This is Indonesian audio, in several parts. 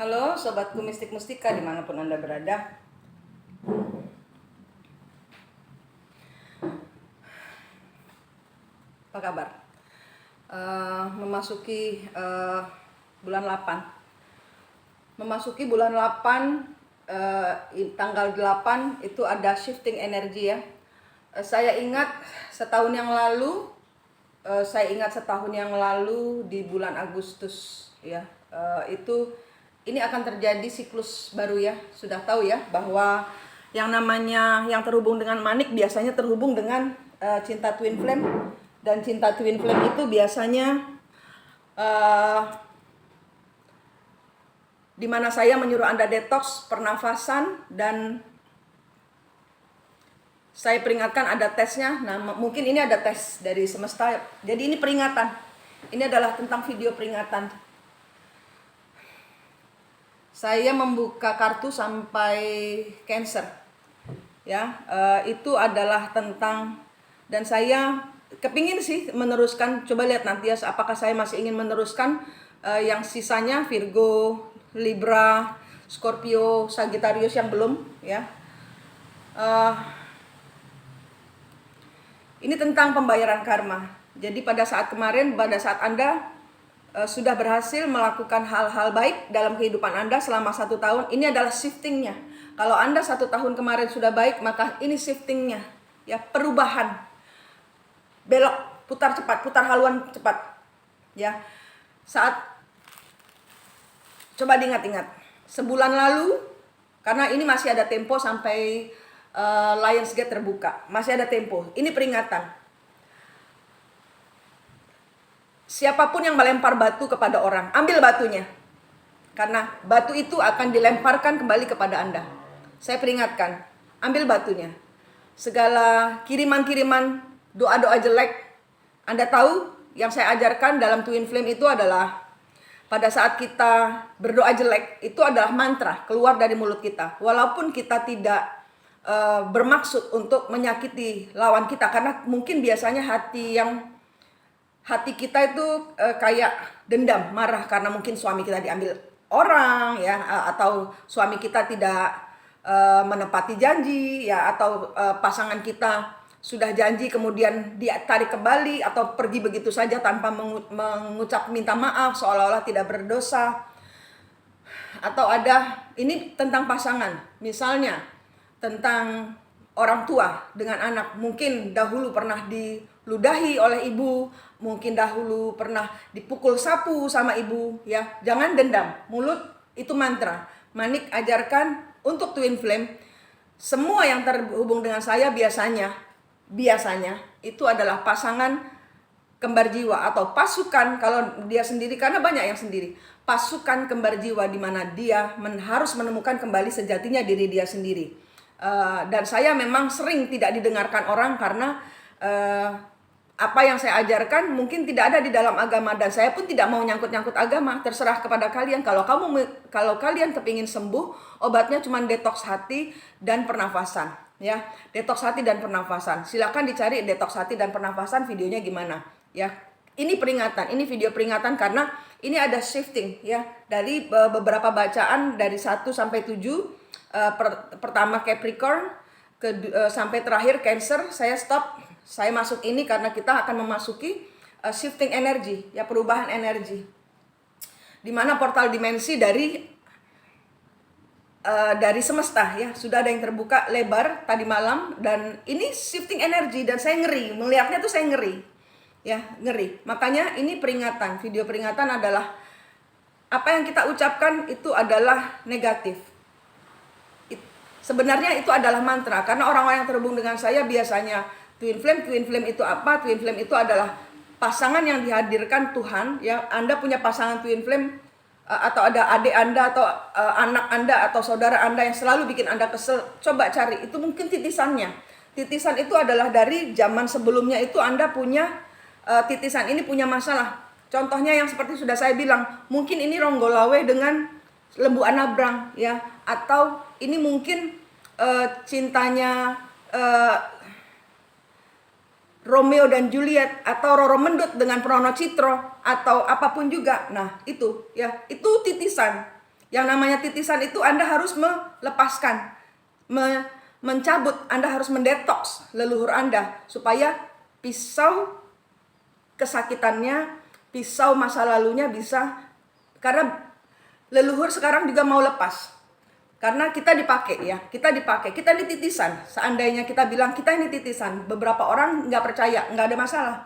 Halo sobatku mistik mustika dimanapun Anda berada. Apa kabar? Memasuki bulan 8. Memasuki bulan 8, tanggal 8 itu ada shifting energi ya. Saya ingat setahun yang lalu di bulan Agustus ya, ini akan terjadi siklus baru ya. Sudah tahu ya bahwa yang namanya yang terhubung dengan manik biasanya terhubung dengan cinta twin flame, dan cinta twin flame itu biasanya di mana saya menyuruh Anda detox pernafasan, dan saya peringatkan ada tesnya. Nah, mungkin ini ada tes dari semesta. Jadi ini peringatan. Ini adalah tentang video peringatan. Saya membuka kartu sampai Cancer. Ya, itu adalah tentang, dan saya kepingin sih meneruskan. Coba lihat nanti ya, apakah saya masih ingin meneruskan yang sisanya Virgo, Libra, Scorpio, Sagittarius yang belum ya. Ini tentang pembayaran karma. Jadi pada saat kemarin, pada saat Anda sudah berhasil melakukan hal-hal baik dalam kehidupan Anda selama 1 tahun, ini adalah shiftingnya. Kalau Anda 1 tahun kemarin sudah baik, maka ini shiftingnya, ya, perubahan, belok, putar cepat, putar haluan cepat, ya. Saat coba diingat-ingat, sebulan lalu, karena ini masih ada tempo sampai Lionsgate terbuka, masih ada tempo. Ini peringatan. Siapapun yang melempar batu kepada orang, ambil batunya. Karena batu itu akan dilemparkan kembali kepada Anda. Saya peringatkan, ambil batunya. Segala kiriman-kiriman, doa-doa jelek, Anda tahu yang saya ajarkan dalam Twin Flame itu adalah pada saat kita berdoa jelek, itu adalah mantra keluar dari mulut kita. Walaupun kita tidak bermaksud untuk menyakiti lawan kita, karena mungkin biasanya hati kita itu kayak dendam, marah karena mungkin suami kita diambil orang ya, atau suami kita tidak menepati janji ya, atau pasangan kita sudah janji kemudian dia tarik kembali atau pergi begitu saja tanpa mengucap minta maaf, seolah-olah tidak berdosa. Atau ada, ini tentang pasangan, misalnya tentang orang tua dengan anak. Mungkin dahulu pernah diludahi oleh ibu, mungkin dahulu pernah dipukul sapu sama ibu ya. Jangan dendam. Mulut itu mantra. Manik ajarkan untuk Twin Flame, semua yang terhubung dengan saya biasanya itu adalah pasangan kembar jiwa atau pasukan. Kalau dia sendiri, karena banyak yang sendiri, pasukan kembar jiwa, di mana dia harus menemukan kembali sejatinya diri dia sendiri. Dan saya memang sering tidak didengarkan orang karena apa yang saya ajarkan mungkin tidak ada di dalam agama, dan saya pun tidak mau nyangkut-nyangkut agama. Terserah kepada kalian. Kalau kalian kepingin sembuh, obatnya cuma detox hati dan pernafasan ya. Detox hati dan pernafasan. Silakan dicari detox hati dan pernafasan, videonya gimana ya. Ini peringatan, ini video peringatan karena ini ada shifting ya. Dari beberapa bacaan dari 1 sampai 7, pertama Capricorn, sampai terakhir Cancer, saya stop. Saya masuk ini karena kita akan memasuki shifting energi ya, perubahan energi, dimana portal dimensi dari semesta ya sudah ada yang terbuka lebar tadi malam, dan ini shifting energi, dan saya ngeri melihatnya tuh, saya ngeri ya, ngeri. Makanya ini peringatan, video peringatan adalah apa yang kita ucapkan itu adalah negatif. Sebenarnya itu adalah mantra, karena orang-orang yang terhubung dengan saya biasanya Twin Flame itu apa? Twin Flame itu adalah pasangan yang dihadirkan Tuhan ya. Anda punya pasangan Twin Flame, atau ada adik Anda atau anak Anda atau saudara Anda yang selalu bikin Anda kesel, coba cari, itu mungkin titisannya. Titisan itu adalah dari zaman sebelumnya, itu Anda punya titisan ini, punya masalah. Contohnya yang seperti sudah saya bilang, mungkin ini Ronggolawe dengan Lembu Anabrang ya, atau ini mungkin cintanya Romeo dan Juliet, atau Roro Mendut dengan Prono Citro, atau apapun juga. Nah itu ya, itu titisan. Yang namanya titisan itu Anda harus melepaskan, mencabut, Anda harus mendetoks leluhur Anda supaya pisau kesakitannya, pisau masa lalunya bisa, karena leluhur sekarang juga mau lepas. Karena kita dipakai ya, kita ini titisan. Seandainya kita bilang kita ini titisan, beberapa orang nggak percaya, nggak ada masalah.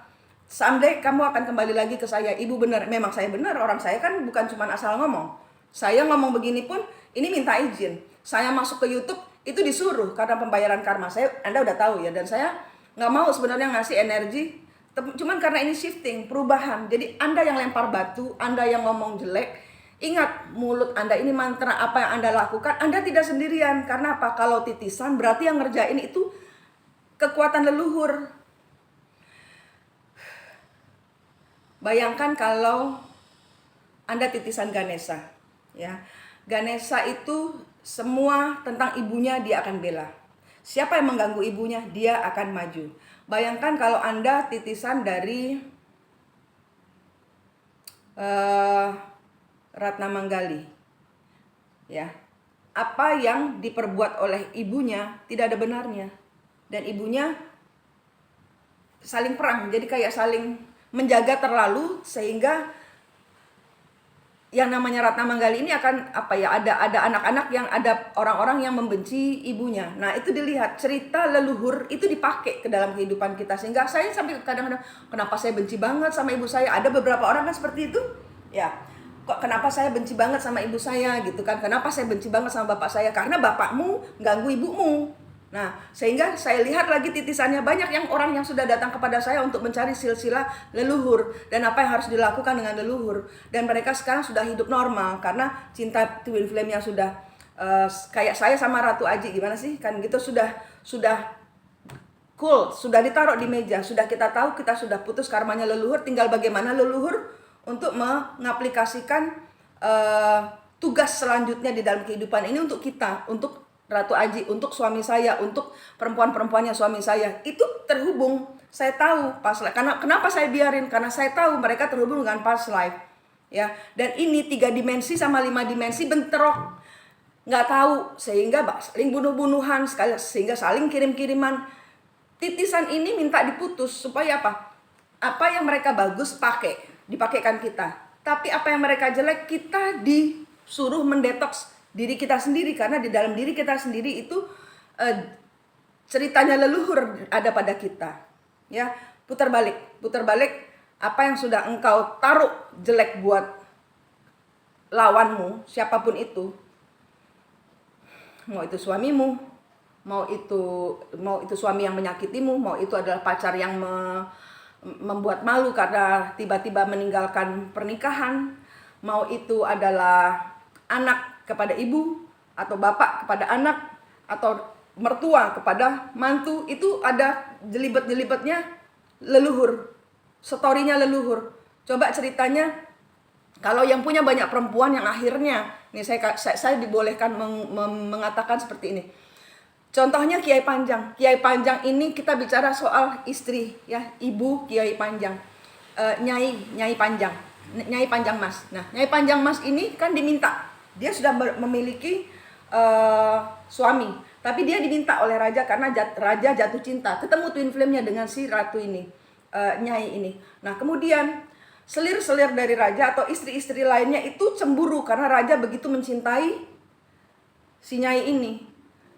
Someday kamu akan kembali lagi ke saya, ibu benar, memang saya benar, orang saya kan bukan cuma asal ngomong. Saya ngomong begini pun, ini minta izin. Saya masuk ke YouTube, itu disuruh karena pembayaran karma. Anda udah tahu ya, dan saya nggak mau sebenarnya ngasih energi, cuman karena ini shifting, perubahan. Jadi Anda yang lempar batu, Anda yang ngomong jelek, ingat, mulut Anda ini mantra, apa yang Anda lakukan, Anda tidak sendirian. Karena apa? Kalau titisan berarti yang ngerjain itu kekuatan leluhur. Bayangkan kalau Anda titisan Ganesha, ya. Ganesha itu semua tentang ibunya dia akan bela. Siapa yang mengganggu ibunya, dia akan maju. Bayangkan kalau Anda titisan dari Ratna Manggali, ya, apa yang diperbuat oleh ibunya tidak ada benarnya, dan ibunya saling perang, jadi kayak saling menjaga terlalu, sehingga yang namanya Ratna Manggali ini akan ada anak-anak yang, ada orang-orang yang membenci ibunya. Nah itu dilihat, cerita leluhur itu dipakai ke dalam kehidupan kita, sehingga saya sampai kadang-kadang, kenapa saya benci banget sama ibu saya? Ada beberapa orang kan seperti itu, ya. Kok kenapa saya benci banget sama ibu saya gitu kan? Kenapa saya benci banget sama bapak saya? Karena bapakmu ganggu ibumu. Nah, sehingga saya lihat lagi titisannya, banyak yang orang yang sudah datang kepada saya untuk mencari silsilah leluhur dan apa yang harus dilakukan dengan leluhur, dan mereka sekarang sudah hidup normal karena cinta twin flame yang sudah kayak saya sama Ratu Aji, gimana sih? Kan gitu, sudah cool, sudah ditaruh di meja, sudah kita tahu kita sudah putus karmanya leluhur, tinggal bagaimana leluhur untuk mengaplikasikan tugas selanjutnya di dalam kehidupan ini untuk kita, untuk Ratu Aji, untuk suami saya, untuk perempuan-perempuannya suami saya. Itu terhubung. Saya tahu past life. Karena kenapa saya biarin? Karena saya tahu mereka terhubung dengan past life. Ya, dan ini 3 dimensi sama 5 dimensi bentrok. Nggak tahu, sehingga saling bunuh-bunuhan, sehingga saling kirim-kiriman. Titisan ini minta diputus supaya apa? Apa yang mereka bagus dipakaikan kita. Tapi apa yang mereka jelek, kita disuruh mendetoks diri kita sendiri, karena di dalam diri kita sendiri itu ceritanya leluhur ada pada kita. Ya, putar balik apa yang sudah engkau taruh jelek buat lawanmu, siapapun itu. Mau itu suamimu, mau itu suami yang menyakitimu, mau itu adalah pacar yang membuat malu karena tiba-tiba meninggalkan pernikahan, mau itu adalah anak kepada ibu, atau bapak kepada anak, atau mertua kepada mantu, itu ada jelibet-jelibetnya leluhur, storynya leluhur. Coba ceritanya, kalau yang punya banyak perempuan yang akhirnya, nih saya dibolehkan mengatakan seperti ini. Contohnya Kiai Panjang. Kiai Panjang ini kita bicara soal istri, ya, ibu Kiai Panjang, Nyai Panjang, Nyai Panjang Mas. Nah, Nyai Panjang Mas ini kan diminta, dia sudah memiliki suami, tapi dia diminta oleh raja karena raja jatuh cinta, ketemu twin flame-nya dengan si ratu ini, Nyai ini. Nah, kemudian selir-selir dari raja atau istri-istri lainnya itu cemburu karena raja begitu mencintai si Nyai ini.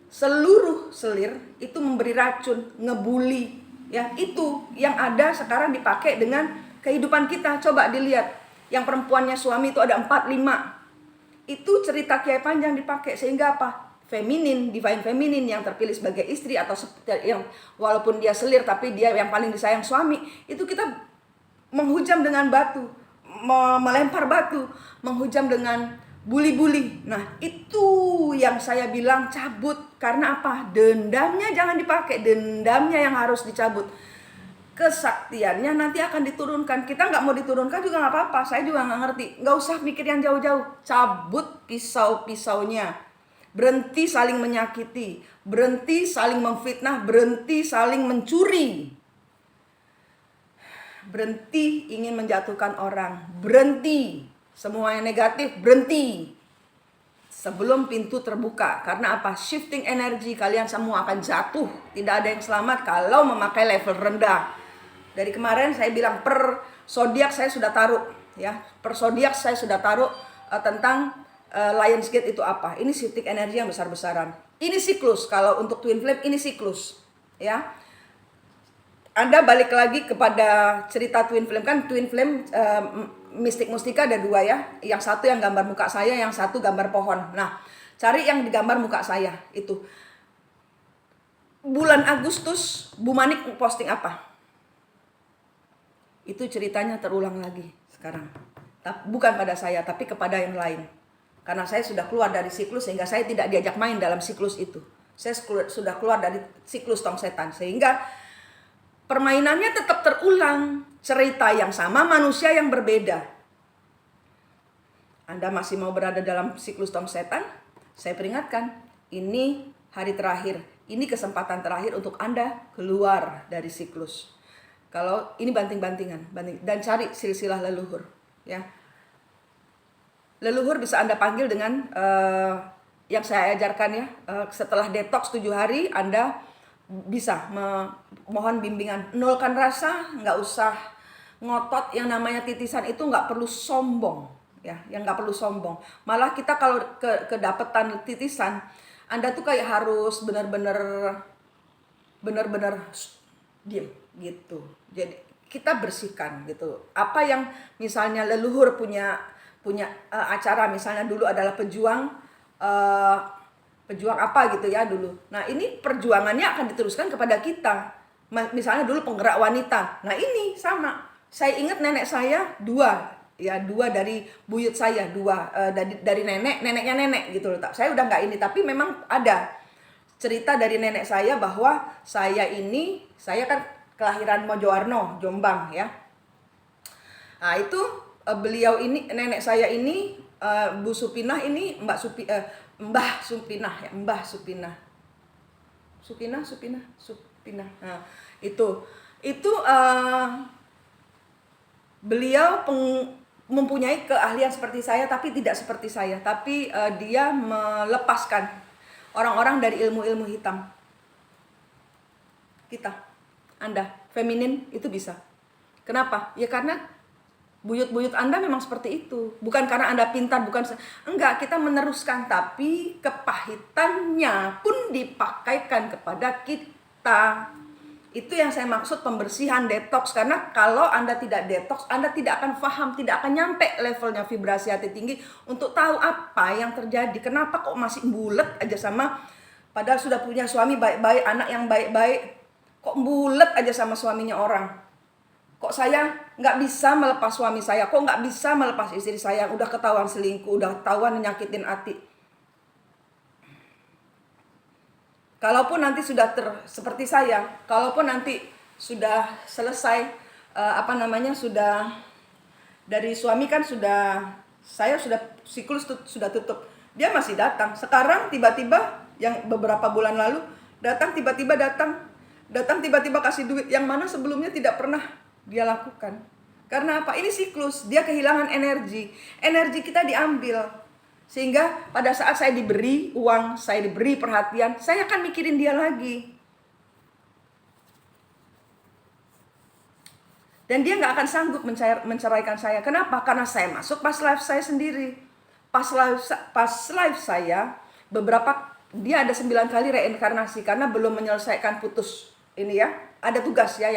Seluruh selir itu memberi racun, ngebully, ya. Itu yang ada sekarang dipakai dengan kehidupan kita. Coba dilihat, yang perempuannya suami itu ada 4-5. Itu cerita Kiai Panjang dipakai, sehingga apa? Feminin, divine feminin yang terpilih sebagai istri, atau yang walaupun dia selir tapi dia yang paling disayang suami, itu kita menghujam dengan batu, melempar batu, menghujam dengan bully-bully. Nah, itu yang saya bilang cabut. Karena apa? Dendamnya jangan dipakai, dendamnya yang harus dicabut. Kesaktiannya nanti akan diturunkan. Kita nggak mau diturunkan juga nggak apa-apa, saya juga nggak ngerti. Nggak usah mikir yang jauh-jauh. Cabut pisau-pisaunya. Berhenti saling menyakiti, berhenti saling memfitnah, berhenti saling mencuri, berhenti ingin menjatuhkan orang, berhenti semua yang negatif, berhenti. sebelum pintu terbuka. Karena apa? Shifting energi, kalian semua akan jatuh. Tidak ada yang selamat kalau memakai level rendah. Dari kemarin saya bilang per zodiak saya sudah taruh, ya. Per zodiak saya sudah taruh tentang Lionsgate itu apa. Ini shifting energi yang besar-besaran. Ini siklus. Kalau untuk twin flame ini siklus, ya. Anda balik lagi kepada cerita twin flame, kan twin flame mistik mustika ada dua, ya. Yang satu yang gambar muka saya, yang satu gambar pohon. Nah, cari yang digambar muka saya itu. Bulan Agustus Bu Manik posting apa? Itu ceritanya terulang lagi sekarang. Bukan pada saya, tapi kepada yang lain. Karena saya sudah keluar dari siklus sehingga saya tidak diajak main dalam siklus itu. Saya sudah keluar dari siklus tong setan sehingga permainannya tetap terulang, cerita yang sama, manusia yang berbeda. Anda masih mau berada dalam siklus tong setan? Saya peringatkan, ini hari terakhir, ini kesempatan terakhir untuk Anda keluar dari siklus. Kalau ini banting-bantingan, dan cari silsilah leluhur, ya. Leluhur bisa Anda panggil dengan yang saya ajarkan, ya. Setelah detox 7 hari, Anda bisa mohon bimbingan. Nolkan rasa, nggak usah ngotot. Yang namanya titisan itu nggak perlu sombong, ya, yang nggak perlu sombong. Malah kita kalau kedapetan titisan, Anda tuh kayak harus benar-benar diam gitu. Jadi kita bersihkan gitu. Apa yang misalnya leluhur punya acara, misalnya dulu adalah pejuang apa gitu, ya, dulu. Nah, ini perjuangannya akan diteruskan kepada kita. Misalnya dulu penggerak wanita. Nah, ini sama. Saya ingat nenek saya dua dari buyut saya, dari neneknya nenek gitu loh. Saya udah nggak ini, tapi memang ada cerita dari nenek saya bahwa saya kan kelahiran Mojowarno, Jombang, ya. Nah, itu beliau ini, nenek saya ini, Bu Supinah ini, Mbah Supinah, ya, Mbah Supinah. Supinah. Nah, itu beliau mempunyai keahlian seperti saya, tapi tidak seperti saya. Tapi dia melepaskan orang-orang dari ilmu-ilmu hitam. Anda, feminin itu bisa. Kenapa? Ya karena buyut-buyut Anda memang seperti itu. Bukan karena Anda pintar, enggak, kita meneruskan, tapi kepahitannya pun dipakaikan kepada kita. Itu yang saya maksud pembersihan, detox. Karena kalau Anda tidak detox, Anda tidak akan paham, tidak akan nyampe levelnya vibrasi hati tinggi untuk tahu apa yang terjadi. Kenapa kok masih bulet aja sama, padahal sudah punya suami baik-baik, anak yang baik-baik, kok bulet aja sama suaminya orang. Kok saya nggak bisa melepas suami saya, kok nggak bisa melepas istri saya, udah ketahuan selingkuh, udah ketahuan nyakitin hati. Kalaupun nanti sudah seperti saya, kalaupun nanti sudah selesai, sudah dari suami kan saya sudah siklus sudah tutup, dia masih datang. Sekarang tiba-tiba yang beberapa bulan lalu datang tiba-tiba kasih duit yang mana sebelumnya tidak pernah dia lakukan. Karena apa? Ini siklus, dia kehilangan energi kita diambil. Sehingga pada saat saya diberi uang, saya diberi perhatian, saya akan mikirin dia lagi. Dan dia gak akan sanggup menceraikan saya. Kenapa? Karena saya masuk pas live saya sendiri. Pas live saya, dia ada 9 kali reinkarnasi karena belum menyelesaikan putus. Ini, ya, ada tugas, ya,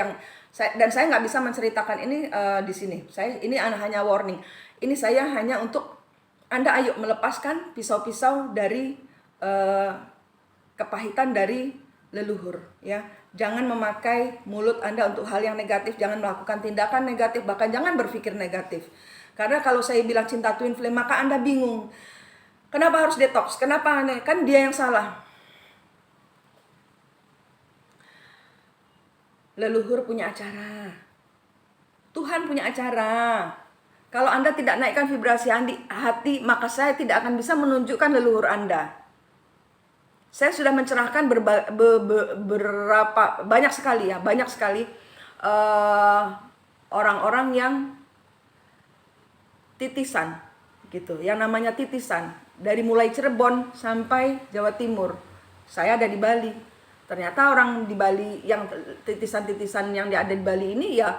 dan saya nggak bisa menceritakan ini di sini. Ini hanya warning. Ini saya hanya untuk Anda, ayo melepaskan pisau-pisau dari kepahitan dari leluhur, ya. Jangan memakai mulut Anda untuk hal yang negatif, jangan melakukan tindakan negatif, bahkan jangan berpikir negatif. Karena kalau saya bilang cinta twin flame, maka Anda bingung. Kenapa harus detox? Kenapa aneh? Kan dia yang salah. Leluhur punya acara. Tuhan punya acara. Kalau Anda tidak naikkan vibrasi hati, maka saya tidak akan bisa menunjukkan leluhur Anda. Saya sudah mencerahkan banyak sekali orang-orang yang titisan gitu. Yang namanya titisan. dari mulai Cirebon sampai Jawa Timur. Saya ada di Bali. Ternyata orang di Bali yang titisan-titisan yang ada di Bali ini ya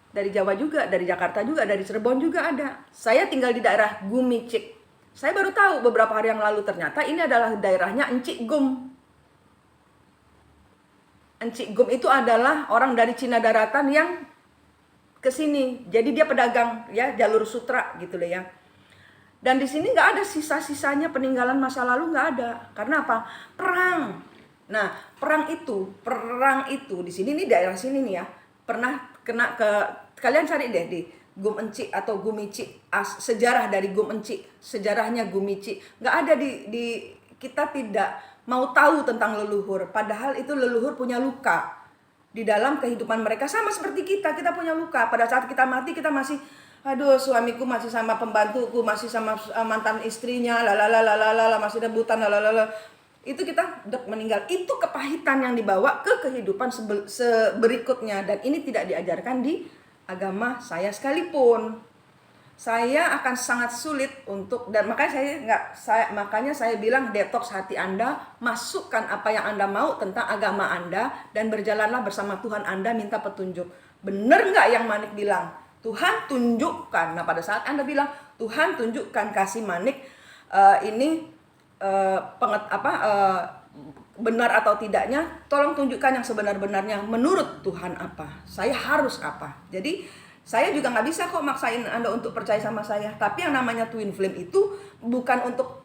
dari Jawa juga, dari Jakarta juga, dari Cirebon juga ada. Saya tinggal di daerah Gumicik. Saya baru tahu beberapa hari yang lalu ternyata ini adalah daerahnya Encik Gum. Encik Gum itu adalah orang dari Cina Daratan yang ke sini. Jadi dia pedagang ya, jalur sutra gitu loh ya. Dan di sini nggak ada sisa-sisanya peninggalan masa lalu, nggak ada. Karena apa? Perang. Nah, perang itu di sini nih, daerah sini nih ya, pernah kena ke, kalian cari deh di Gum Encik atau Gumici, sejarah dari Gum Encik, sejarahnya Gumici. Nggak ada di kita tidak mau tahu tentang leluhur, padahal itu leluhur punya luka di dalam kehidupan mereka, sama seperti kita punya luka. Pada saat kita mati kita masih, aduh suamiku masih sama pembantuku, masih sama mantan istrinya, lalalala, masih rebutan, lalalala. Itu kita udah meninggal. Itu kepahitan yang dibawa ke kehidupan berikutnya, dan ini tidak diajarkan di agama saya sekalipun. Saya akan sangat sulit untuk, dan makanya saya bilang detox hati Anda, masukkan apa yang Anda mau tentang agama Anda, dan berjalanlah bersama Tuhan Anda, minta petunjuk. Bener nggak yang Manik bilang? Tuhan tunjukkan. Nah pada saat Anda bilang Tuhan tunjukkan, kasih Manik ini benar atau tidaknya, tolong tunjukkan yang sebenar-benarnya menurut Tuhan apa, saya harus apa. Jadi saya juga nggak bisa kok maksain Anda untuk percaya sama saya. Tapi yang namanya twin flame itu bukan untuk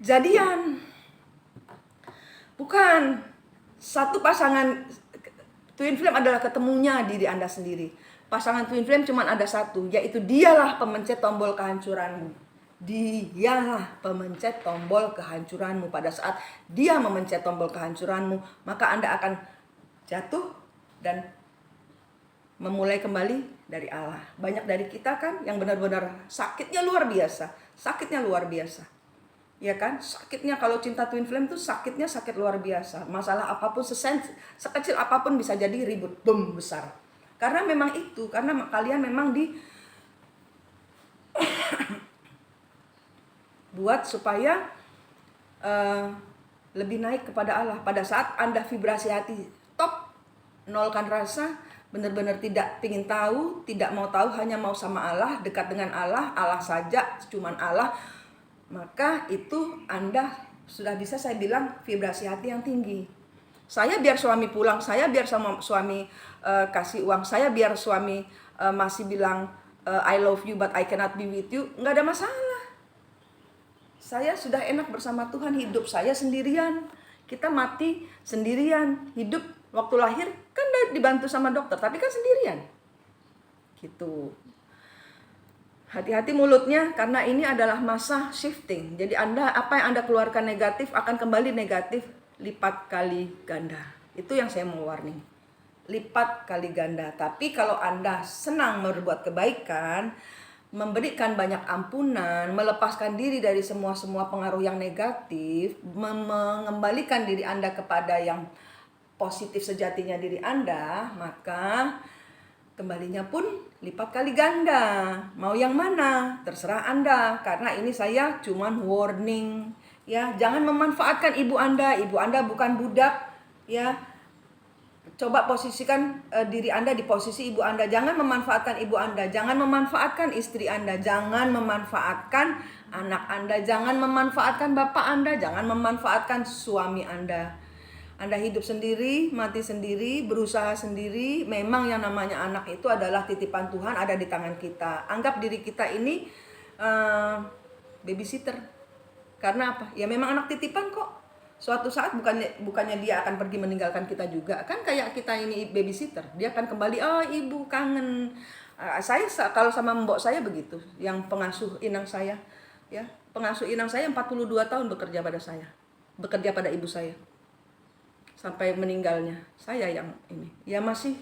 jadian, bukan. Satu pasangan twin flame adalah ketemunya diri Anda sendiri. Pasangan twin flame cuma ada satu, yaitu dialah pemencet tombol kehancuranmu. Dialah pemencet tombol kehancuranmu. Pada saat dia memencet tombol kehancuranmu, maka Anda akan jatuh dan memulai kembali dari Allah. Banyak dari kita kan yang benar-benar sakitnya luar biasa. Sakitnya luar biasa. Ya kan? Sakitnya kalau cinta twin flame tuh sakitnya sakit luar biasa. Masalah apapun, sekecil apapun bisa jadi ribut, bom besar. Karena memang itu, karena kalian memang buat supaya lebih naik kepada Allah. Pada saat Anda vibrasi hati top, nolkan rasa, benar-benar tidak ingin tahu, tidak mau tahu, hanya mau sama Allah, dekat dengan Allah, Allah saja, cuman Allah, maka itu Anda sudah bisa, saya bilang, vibrasi hati yang tinggi. Saya biar suami pulang, saya biar sama suami kasih uang, saya biar suami masih bilang I love you but I cannot be with you, nggak ada masalah. Saya sudah enak bersama Tuhan, hidup saya sendirian, kita mati sendirian, hidup waktu lahir kan dibantu sama dokter, tapi kan sendirian. Gitu. Hati-hati mulutnya, karena ini adalah masa shifting. Jadi apa yang Anda keluarkan negatif akan kembali negatif lipat kali ganda. Itu yang saya mau warning. Lipat kali ganda. Tapi kalau Anda senang berbuat kebaikan, memberikan banyak ampunan, melepaskan diri dari semua pengaruh yang negatif, mengembalikan diri Anda kepada yang positif sejatinya diri Anda, maka kembalinya pun lipat kali ganda. Mau yang mana? Terserah Anda. Karena ini saya cuman warning. Ya, jangan memanfaatkan ibu Anda. Ibu Anda bukan budak. Ya, coba posisikan diri Anda di posisi ibu Anda. Jangan memanfaatkan ibu Anda. Jangan memanfaatkan istri Anda. Jangan memanfaatkan anak Anda. Jangan memanfaatkan bapak Anda. Jangan memanfaatkan suami Anda. Anda hidup sendiri, mati sendiri, berusaha sendiri. Memang yang namanya anak itu adalah titipan Tuhan, ada di tangan kita. Anggap diri kita ini babysitter. Karena apa? Ya memang anak titipan kok. Suatu saat bukannya dia akan pergi meninggalkan kita juga. Kan kayak kita ini babysitter. Dia akan kembali, oh ibu kangen. Saya kalau sama mbok saya begitu, yang pengasuh inang saya. Ya, pengasuh inang saya 42 tahun bekerja pada saya. Bekerja pada ibu saya. Sampai meninggalnya saya yang ini ya masih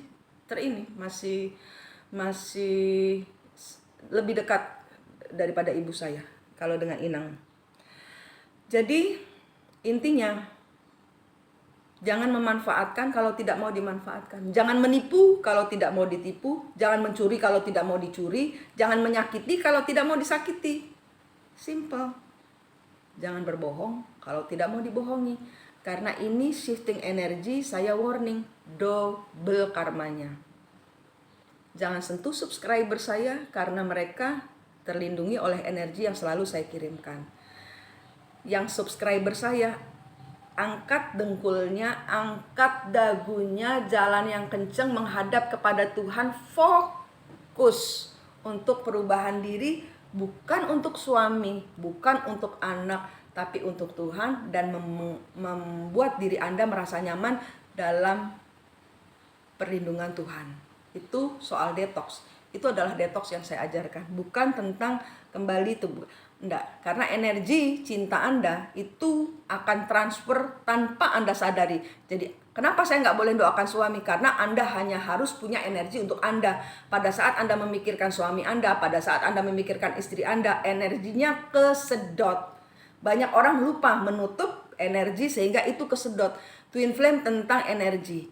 lebih dekat daripada ibu saya kalau dengan inang. Jadi intinya jangan memanfaatkan kalau tidak mau dimanfaatkan, jangan menipu kalau tidak mau ditipu, jangan mencuri kalau tidak mau dicuri, jangan menyakiti kalau tidak mau disakiti. Simple. Jangan berbohong kalau tidak mau dibohongi. Karena ini shifting energi, saya warning, double karmanya. Jangan sentuh subscriber saya karena mereka terlindungi oleh energi yang selalu saya kirimkan. Yang subscriber saya, angkat dengkulnya, angkat dagunya, jalan yang kenceng menghadap kepada Tuhan, fokus untuk perubahan diri, bukan untuk suami, bukan untuk anak, tapi untuk Tuhan, dan membuat diri Anda merasa nyaman dalam perlindungan Tuhan. Itu soal detox. Itu adalah detox yang saya ajarkan, bukan tentang kembali tubuh. Enggak, karena energi cinta Anda itu akan transfer tanpa Anda sadari. Jadi kenapa saya nggak boleh doakan suami? Karena Anda hanya harus punya energi untuk Anda. Pada saat Anda memikirkan suami Anda, pada saat Anda memikirkan istri Anda, energinya kesedot. Banyak orang lupa menutup energi sehingga itu kesedot. Twin flame tentang energi.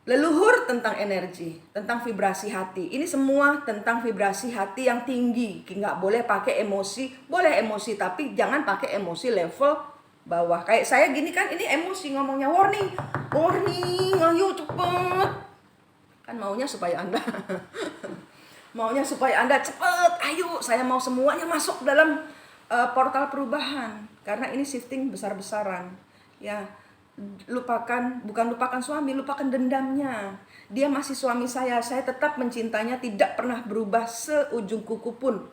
Leluhur tentang energi, tentang vibrasi hati. Ini semua tentang vibrasi hati yang tinggi. Nggak boleh pakai emosi, boleh emosi, tapi jangan pakai emosi level bawah. Kayak saya gini kan, ini emosi ngomongnya, warning, ayo cepet. Kan maunya supaya Anda, cepet, ayo, saya mau semuanya masuk dalam portal perubahan. Karena ini shifting besar-besaran, ya. Bukan lupakan suami, lupakan dendamnya. Dia masih suami saya tetap mencintainya, tidak pernah berubah seujung kuku pun.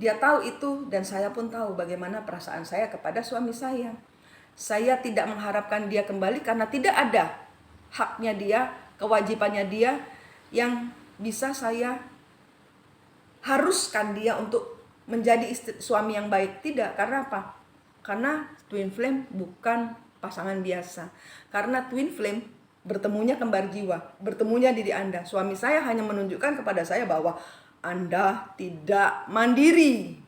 Dia tahu itu, dan saya pun tahu bagaimana perasaan saya kepada suami saya. Saya tidak mengharapkan dia kembali karena tidak ada haknya dia, kewajibannya dia yang bisa saya haruskan dia untuk menjadi suami yang baik. Tidak, karena apa? Karena twin flame bukan pasangan biasa. Karena twin flame bertemunya kembar jiwa, bertemunya diri Anda. Suami saya hanya menunjukkan kepada saya bahwa Anda tidak mandiri.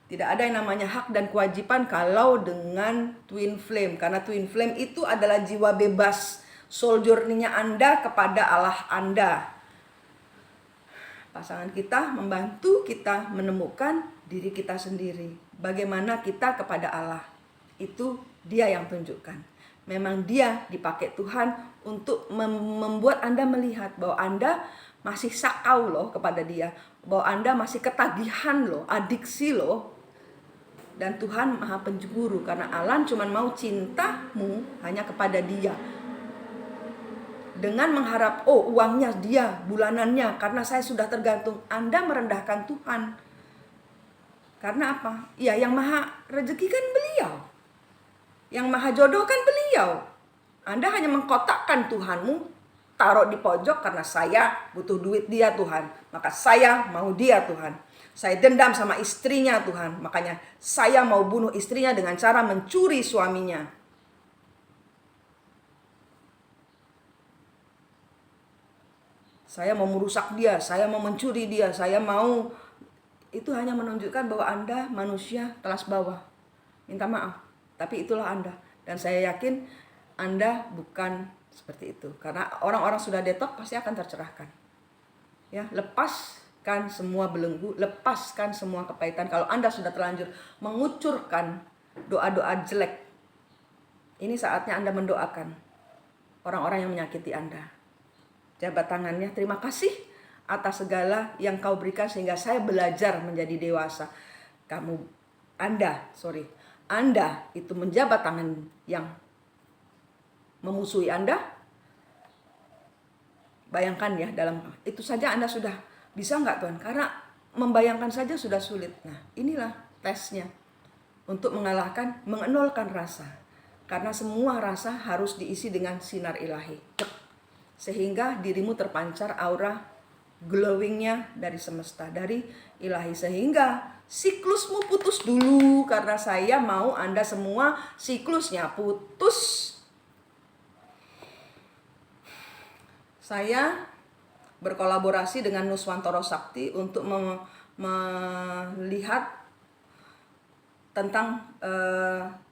Tidak ada yang namanya hak dan kewajiban kalau dengan twin flame. Karena twin flame itu adalah jiwa bebas, soul journey-nya Anda kepada Allah Anda. Pasangan kita membantu kita menemukan diri kita sendiri. Bagaimana kita kepada Allah. Itu dia yang tunjukkan. Memang dia dipakai Tuhan untuk membuat Anda melihat bahwa Anda masih sakau loh kepada dia. Bahwa Anda masih ketagihan loh, adiksi loh. Dan Tuhan maha pencemburu karena Allah cuma mau cintamu hanya kepada dia. Dengan mengharap, uangnya dia, bulanannya, karena saya sudah tergantung. Anda merendahkan Tuhan. Karena apa? Ya, yang maha rezeki kan beliau. Yang maha jodoh kan beliau. Anda hanya mengkotakkan Tuhanmu, taruh di pojok karena saya butuh duit dia Tuhan. Maka saya mau dia Tuhan. Saya dendam sama istrinya Tuhan. Makanya saya mau bunuh istrinya dengan cara mencuri suaminya. Saya mau merusak dia, saya mau mencuri dia, saya mau. Itu hanya menunjukkan bahwa Anda manusia kelas bawah. Minta maaf. Tapi itulah Anda. Dan saya yakin Anda bukan seperti itu. Karena orang-orang sudah detox pasti akan tercerahkan. Ya, lepaskan semua belenggu, lepaskan semua kepahitan. Kalau Anda sudah terlanjur mengucurkan doa-doa jelek, ini saatnya Anda mendoakan orang-orang yang menyakiti Anda. Jabat tangannya, terima kasih atas segala yang kau berikan sehingga saya belajar menjadi dewasa. Anda itu menjabat tangan yang memusuhi Anda. Bayangkan ya, dalam itu saja Anda sudah bisa nggak Tuhan? Karena membayangkan saja sudah sulit. Nah, inilah tesnya untuk mengenolkan rasa. Karena semua rasa harus diisi dengan sinar ilahi. Sehingga dirimu terpancar aura glowingnya dari semesta, dari ilahi. Sehingga siklusmu putus dulu, karena saya mau Anda semua siklusnya putus. Saya berkolaborasi dengan Nuswantoro Sakti untuk melihat tentang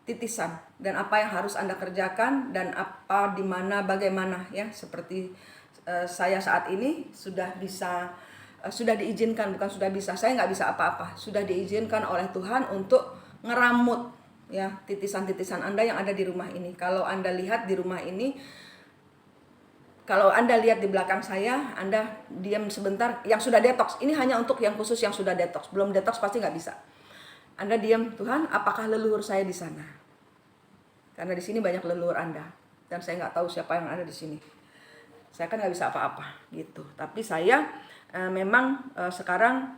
titisan dan apa yang harus Anda kerjakan dan apa, di mana, bagaimana ya. Seperti saya saat ini sudah bisa sudah diizinkan, bukan sudah bisa. Saya nggak bisa apa-apa. Sudah diizinkan oleh Tuhan untuk ngeramut ya titisan-titisan Anda yang ada di rumah ini. Kalau Anda lihat di rumah ini, kalau Anda lihat di belakang saya, Anda diam sebentar. Yang sudah detox, ini hanya untuk yang khusus yang sudah detox. Belum detox pasti nggak bisa. Anda diam, Tuhan, apakah leluhur saya di sana? Karena di sini banyak leluhur Anda, dan saya nggak tahu siapa yang ada di sini. Saya kan nggak bisa apa-apa gitu. Tapi saya memang sekarang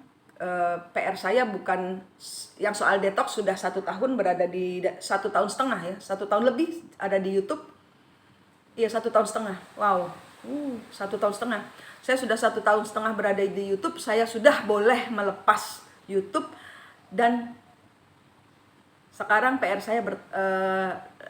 PR saya bukan yang soal detox. Sudah 1 tahun berada di 1,5 tahun ya, 1 tahun lebih ada di YouTube. Iya 1,5 tahun. Wow, 1,5 tahun. Saya sudah 1,5 tahun berada di YouTube. Saya sudah boleh melepas YouTube, dan sekarang PR saya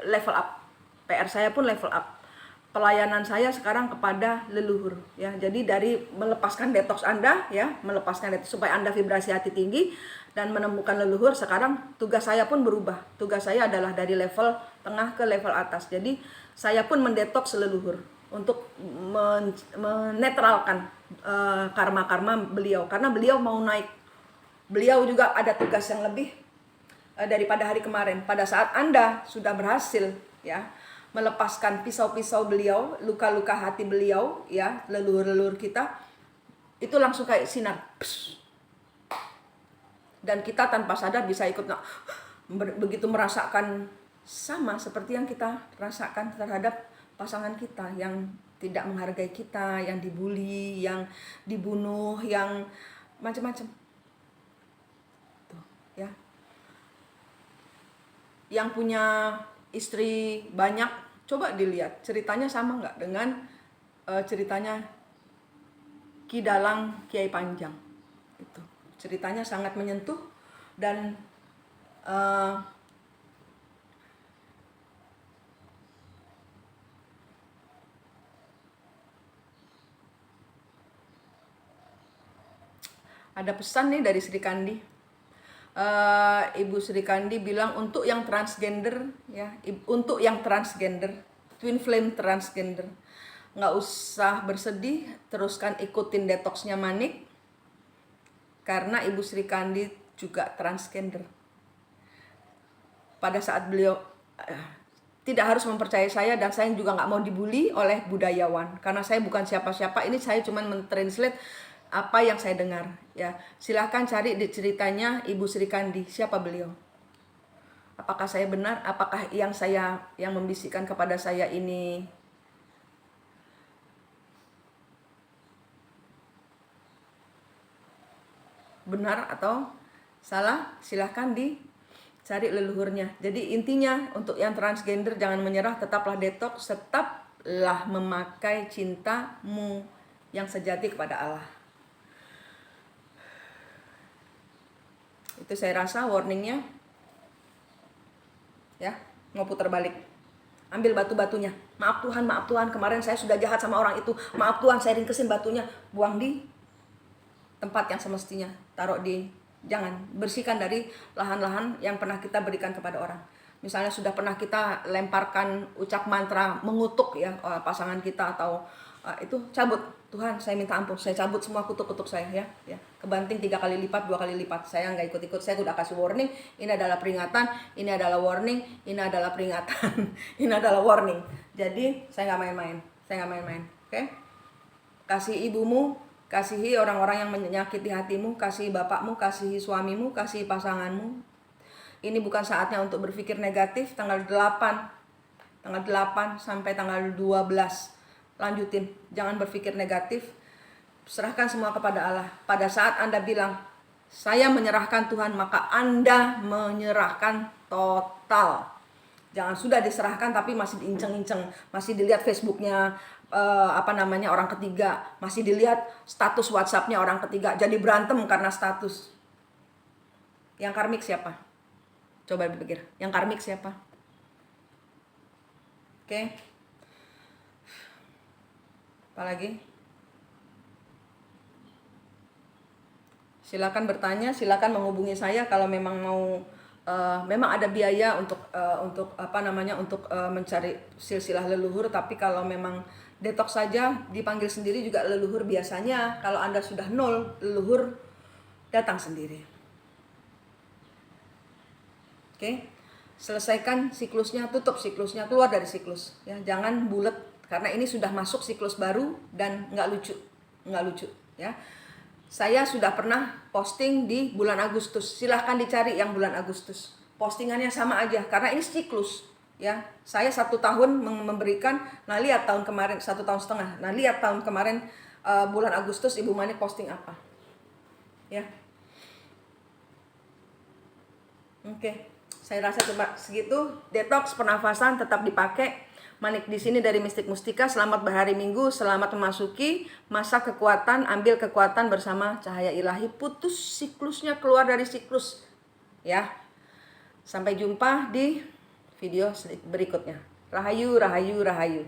level up. PR saya pun level up. Pelayanan saya sekarang kepada leluhur ya. Jadi dari melepaskan detox Anda ya, melepaskan detox supaya Anda vibrasi hati tinggi dan menemukan leluhur. Sekarang tugas saya pun berubah. Tugas saya adalah dari level tengah ke level atas. Jadi saya pun mendetoks leluhur untuk menetralkan karma-karma beliau, karena beliau mau naik. Beliau juga ada tugas yang lebih daripada hari kemarin. Pada saat Anda sudah berhasil ya melepaskan pisau-pisau beliau, luka-luka hati beliau ya, leluhur-leluhur kita, itu langsung kayak sinar. Dan kita tanpa sadar bisa ikut begitu merasakan sama seperti yang kita rasakan terhadap pasangan kita yang tidak menghargai kita, yang dibully, yang dibunuh, yang macam-macam. Tuh, ya. Yang punya istri banyak, coba dilihat ceritanya sama nggak dengan ceritanya Ki Dalang Kiai Panjang. Itu ceritanya sangat menyentuh, dan ada pesan nih dari Sri Kandi. Ibu Sri Kandi bilang untuk yang transgender ya, untuk yang transgender, twin flame transgender, nggak usah bersedih, teruskan ikutin detoxnya Manik, karena Ibu Sri Kandi juga transgender. Pada saat beliau tidak harus mempercayai saya, dan saya juga nggak mau dibully oleh budayawan, karena saya bukan siapa-siapa. Ini saya cuma mentranslate apa yang saya dengar ya. Silahkan cari di ceritanya Ibu Sri Kandi, siapa beliau, apakah saya benar, apakah yang membisikkan kepada saya ini benar atau salah. Silahkan dicari leluhurnya. Jadi intinya untuk yang transgender, jangan menyerah, tetaplah detox, tetaplah memakai cintamu yang sejati kepada Allah. Itu saya rasa warningnya ya. Mau putar balik, ambil batu-batunya. Maaf Tuhan, kemarin saya sudah jahat sama orang itu. Maaf Tuhan, saya ringkesin batunya, buang di tempat yang semestinya. Taruh jangan bersihkan dari lahan-lahan yang pernah kita berikan kepada orang. Misalnya sudah pernah kita lemparkan ucap mantra mengutuk ya pasangan kita, atau itu cabut. Tuhan, saya minta ampun, saya cabut semua kutuk-kutuk saya ya. Kebanting 3 kali lipat, 2 kali lipat. Saya nggak ikut-ikut, saya udah kasih warning. Ini adalah peringatan, ini adalah warning, ini adalah peringatan, ini adalah warning. Jadi saya nggak main-main, oke? Kasih ibumu, kasihi orang-orang yang menyakiti hatimu, kasihi bapakmu, kasihi suamimu, kasihi pasanganmu. Ini bukan saatnya untuk berpikir negatif. Tanggal 8 sampai tanggal 12. Lanjutin, jangan berpikir negatif. Serahkan semua kepada Allah. Pada saat Anda bilang, saya menyerahkan Tuhan, maka Anda menyerahkan total. Jangan sudah diserahkan tapi masih diinceng-inceng, masih dilihat Facebooknya orang ketiga, masih dilihat status WhatsAppnya orang ketiga, jadi berantem karena status. Yang karmik siapa? Coba berpikir, yang karmik siapa? Oke. Apalagi? Silakan bertanya, silakan menghubungi saya kalau memang mau. Memang ada biaya untuk mencari silsilah leluhur, tapi kalau memang Detox saja dipanggil sendiri juga leluhur biasanya. Kalau Anda sudah 0, leluhur datang sendiri. Oke. Selesaikan siklusnya, tutup siklusnya, keluar dari siklus. Ya, jangan bulat karena ini sudah masuk siklus baru dan nggak lucu, ya. Saya sudah pernah posting di bulan Agustus. Silahkan dicari yang bulan Agustus. Postingannya sama aja karena ini siklus. Ya, saya 1 tahun memberikan. Nah, lihat tahun kemarin 1,5 tahun. Nah, lihat tahun kemarin bulan Agustus Ibu Mani posting apa? Ya, oke. Saya rasa cuma segitu. Detox, pernafasan tetap dipakai. Manik di sini dari Mistik Mustika. Selamat berhari Minggu, selamat memasuki masa kekuatan. Ambil kekuatan bersama cahaya ilahi. Putus siklusnya, keluar dari siklus. Ya. Sampai jumpa di video berikutnya. Rahayu, rahayu, rahayu.